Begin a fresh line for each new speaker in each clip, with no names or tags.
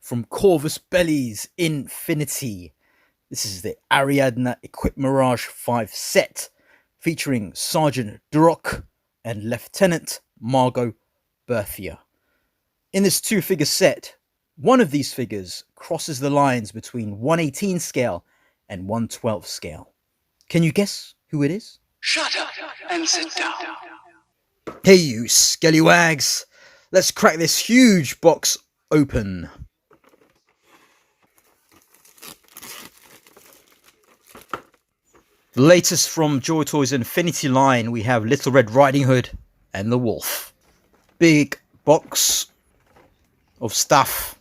from Corvus Belli's Infinity. This is the Ariadna Equipe Mirage 5 set, featuring Sergeant Duroc and Lieutenant Margot Berthier. In this two-figure set, one of these figures crosses the lines between 1/18 scale and 1/12 scale. Can you guess who it is?
Shut up and sit down.
Hey you Skellywags, let's crack this huge box open. The latest from Joytoy's Infinity line, we have Little Red Riding Hood and the Wolf. Big box of stuff,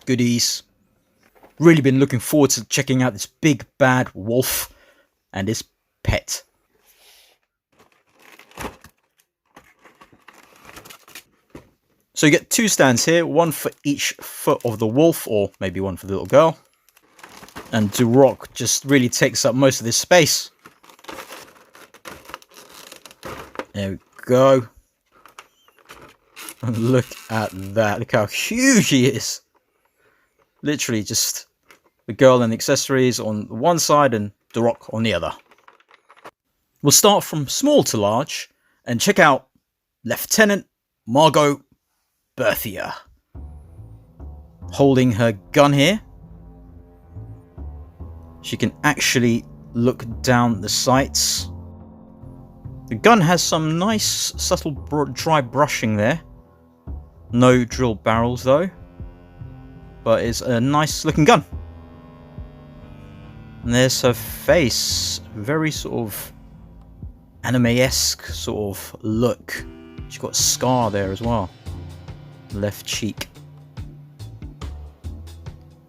goodies. Really been looking forward to checking out this big bad wolf and his pet. So you get two stands here, one for each foot of the wolf, or maybe one for the little girl. And Duroc just really takes up most of this space. There we go. And look at that. Look how huge he is. Literally just the girl and the accessories on one side and Duroc on the other. We'll start from small to large and check out Lieutenant Margot Berthier. Holding her gun here. She can actually look down the sights. The gun has some nice subtle dry brushing there. No drill barrels though. But it's a nice looking gun. And there's her face. Very sort of anime-esque sort of look. She's got a scar there as well. Left cheek.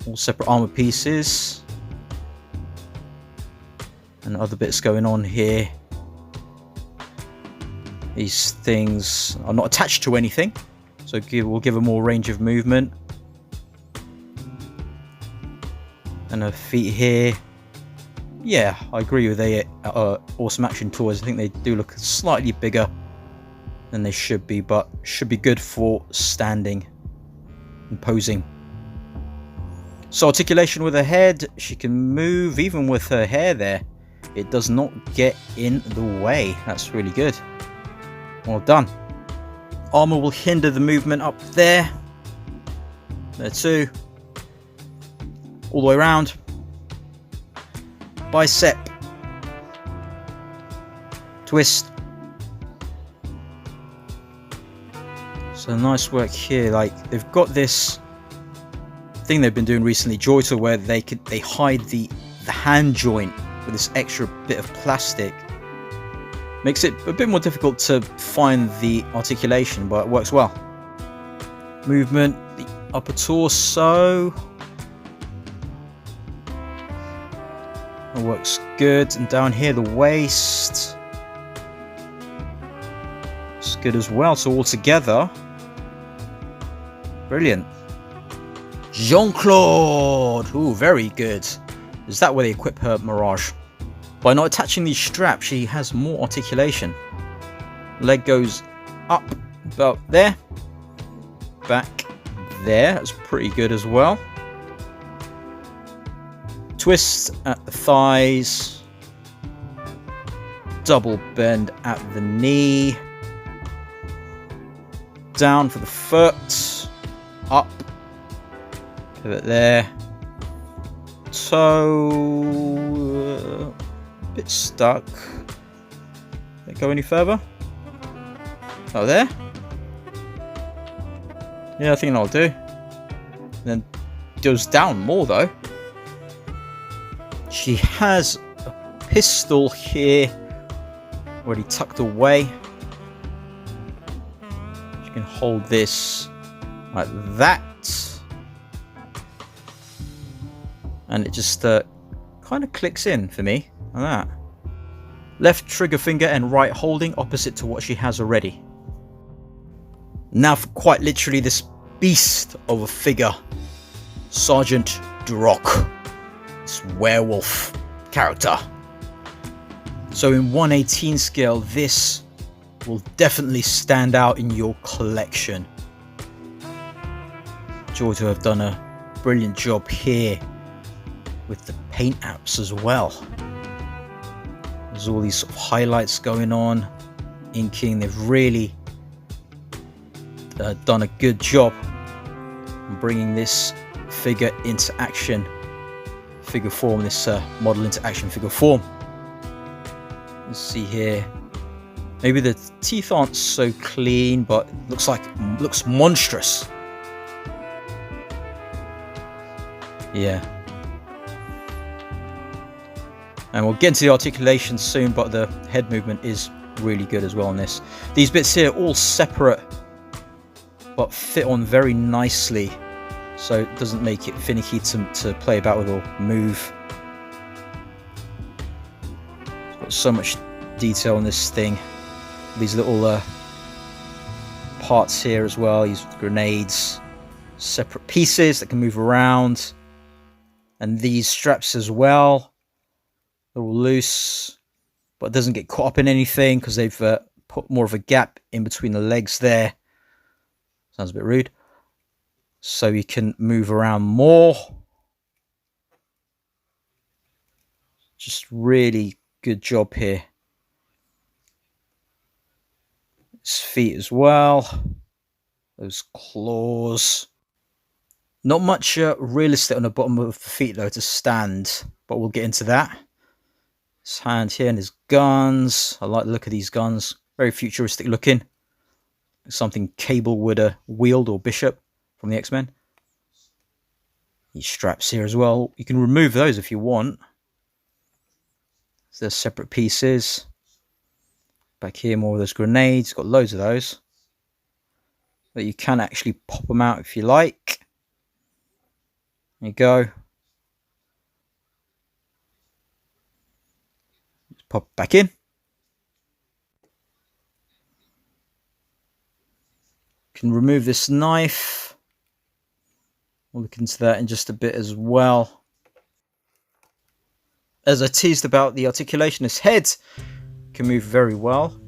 All separate armor pieces. And other bits going on here. These things are not attached to anything, so we'll give her more range of movement. And her feet here. Yeah, I agree with the Awesome Action Toys. I think they do look slightly bigger than they should be, but should be good for standing and posing. So articulation with her head, she can move even with her hair there. It does not get in the way. That's really good. Well done. Armor will hinder the movement up there. There too. All the way around. Bicep. Twist. So nice work here. Like they've got this thing they've been doing recently, Joytoy, where they hide the hand joint with this extra bit of plastic. Makes it a bit more difficult to find the articulation, but it works well. Movement, the upper torso. It works good. And down here, the waist. It's good as well. So all together, brilliant. Jean-Claude! Ooh, very good. Is that where they equip her Mirage? By not attaching these straps, she has more articulation. Leg goes up about there. Back there. That's pretty good as well. Twist at the thighs. Double bend at the knee. Down for the foot. Up. Pivot there. Toe. A bit stuck. Did it go any further? Oh, there? Yeah, I think that'll do. And then goes down more though. She has a pistol here already tucked away. She can hold this like that. And it just kind of clicks in for me, like that. Left trigger finger and right holding, opposite to what she has already. Now for quite literally this beast of a figure, Sergeant Duroc, this werewolf character. So in 1/18 scale, this will definitely stand out in your collection. Joytoy have done a brilliant job here with the paint apps as well. There's all these sort of highlights going on, inking. They've really done a good job on bringing this figure into action figure form, this model into action figure form. Let's see here. Maybe the teeth aren't so clean, but it looks monstrous. Yeah. And we'll get into the articulation soon, but the head movement is really good as well on this. These bits here are all separate, but fit on very nicely, so it doesn't make it finicky to play about with or move. It's got so much detail on this thing. These little parts here as well, these grenades, separate pieces that can move around, and these straps as well. They're all loose, but it doesn't get caught up in anything because they've put more of a gap in between the legs there. Sounds a bit rude. So you can move around more. Just really good job here. His feet as well. Those claws. Not much real estate on the bottom of the feet though to stand, but we'll get into that. His hand here and his guns. I like the look of these guns. Very futuristic looking. Something Cable would wield, or Bishop from the X-Men. These straps here as well. You can remove those if you want. So they're separate pieces. Back here, more of those grenades. Got loads of those. But you can actually pop them out if you like. There you go. Just pop it back in. Can remove this knife. We'll look into that in just a bit as well. As I teased about the articulation, his head can move very well.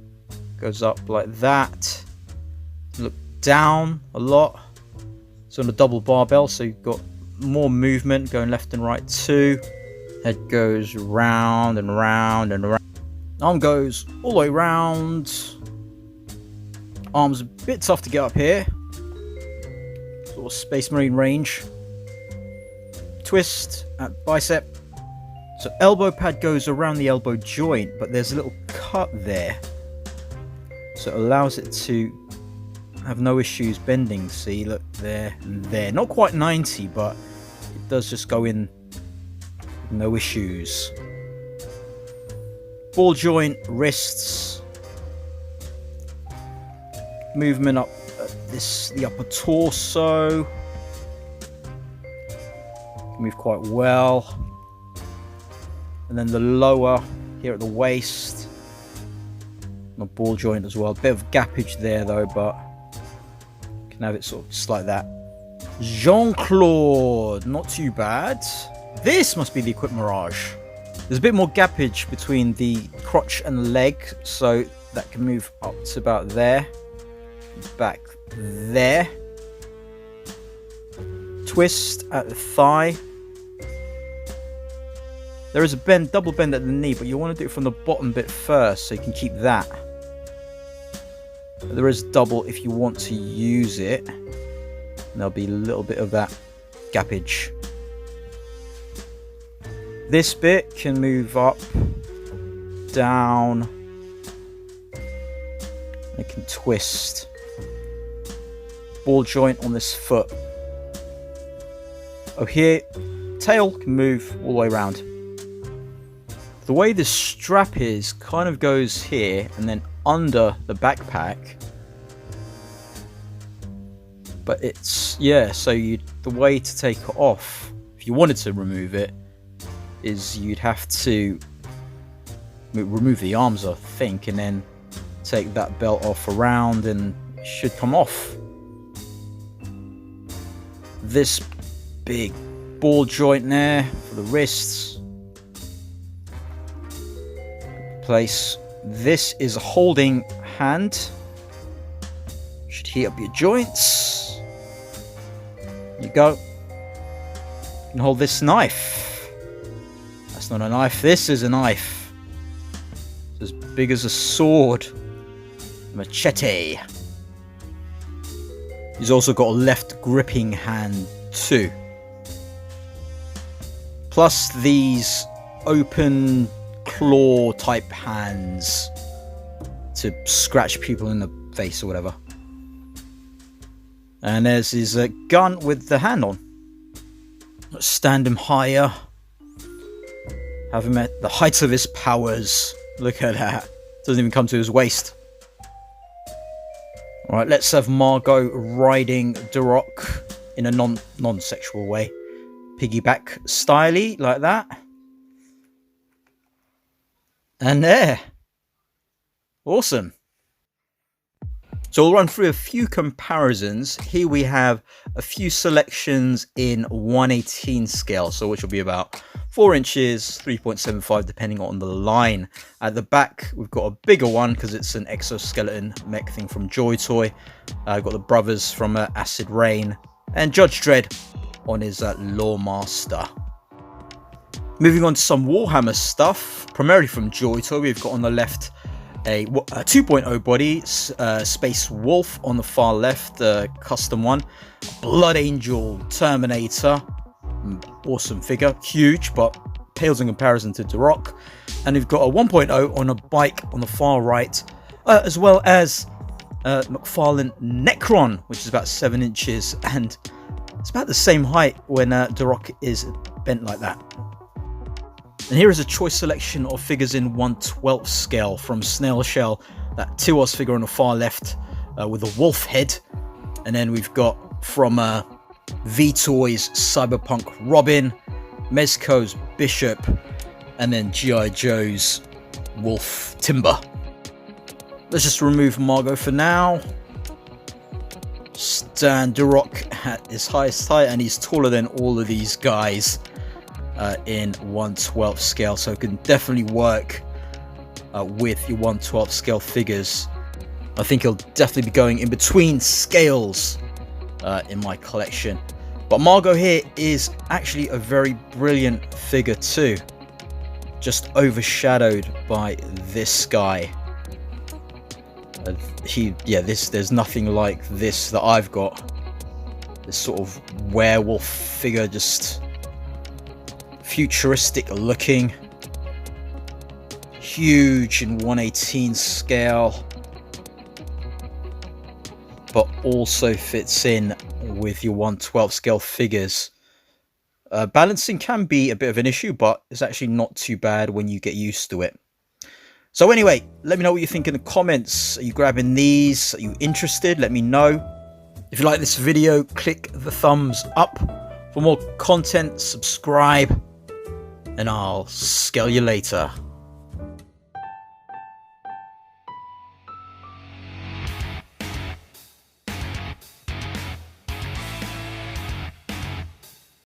Goes up like that. Look down a lot. It's on a double barbell, so you've got more movement going left and right too. Head goes round and round and round. Arm goes all the way round. Arm's a bit tough to get up here. Sort of Space Marine range. Twist at bicep. So elbow pad goes around the elbow joint, but there's a little cut there. So it allows it to have no issues bending. See, look there and there. Not quite 90, but it does just go in with no issues. Ball joint, wrists. Movement up the upper torso. Move quite well. And then the lower here at the waist. The ball joint as well. Bit of gappage there though, but you can have it sort of just like that. Jean-Claude, not too bad. This must be the Equipe Mirage. There's a bit more gappage between the crotch and the leg, so that can move up to about there. Back there. Twist at the thigh. There is a bend, double bend at the knee, but you want to do it from the bottom bit first so you can keep that. But there is double if you want to use it. And there'll be a little bit of that gappage. This bit can move up, down. It can twist. Ball joint on this foot. Oh, here, tail can move all the way around. The way this strap is kind of goes here and then under the backpack. But it's, yeah, so the way to take it off, if you wanted to remove it, is you'd have to remove the arms, I think, and then take that belt off around and it should come off. This big ball joint there for the wrists. Place. This is a holding hand. Should heat up your joints. go. You can hold this knife. That's not a knife. This is a knife. It's as big as a sword. Machete. He's also got a left gripping hand too. Plus these open claw type hands to scratch people in the face or whatever. And there's his gun with the hand on. Let's stand him higher. Have him at the height of his powers. Look at that. Doesn't even come to his waist. Alright, let's have Margot riding Duroc in a non-sexual way. Piggyback styly, like that. And there. Awesome. So we'll run through a few comparisons. Here we have a few selections in 1/18 scale, so which will be about 4 inches, 3.75 depending on the line. At the back, we've got a bigger one because it's an exoskeleton mech thing from Joytoy. Got the brothers from Acid Rain and Judge Dredd on his Lawmaster. Moving on to some Warhammer stuff, primarily from Joytoy. We've got on the left a 2.0 body, Space Wolf on the far left, custom one. Blood Angel Terminator, awesome figure, huge, but pales in comparison to Duroc. And we've got a 1.0 on a bike on the far right, as well as McFarlane Necron, which is about 7 inches, and it's about the same height when Duroc is bent like that. And here is a choice selection of figures in 1/12 scale from Snail Shell, that Tios figure on the far left with a wolf head. And then we've got from V-Toys Cyberpunk Robin, Mezco's Bishop, and then G.I. Joe's Wolf Timber. Let's just remove Margot for now. Stand Duroc at his highest height, and he's taller than all of these guys. In 1/12 scale, so it can definitely work with your 1/12 scale figures. I think he'll definitely be going in between scales in my collection. But Margot here is actually a very brilliant figure too, just overshadowed by this guy. There's nothing like this that I've got. This sort of werewolf figure, just futuristic looking, huge in 1/18 scale, but also fits in with your 1/12 scale figures. Balancing can be a bit of an issue, but it's actually not too bad when you get used to it. So anyway, let me know what you think in the comments. Are you grabbing these? Are you interested? Let me know. If you like this video, click the thumbs up. For more content, subscribe. And I'll scale you later.